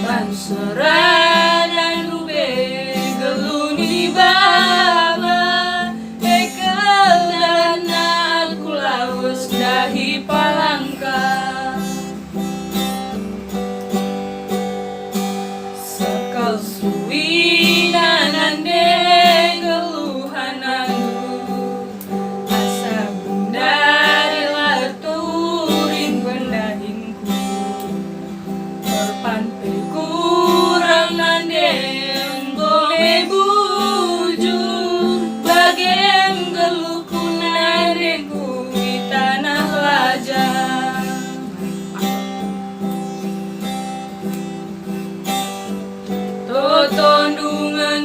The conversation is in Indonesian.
Panseranan ube geluni di baba ekel dan aku lawas dahi palangka sakal suwina nande geluhan anggu asa bundari laturin pendahinku perpanpe kurang nande boleh bujur bagem geluhku nareku di tanah lajang totondungan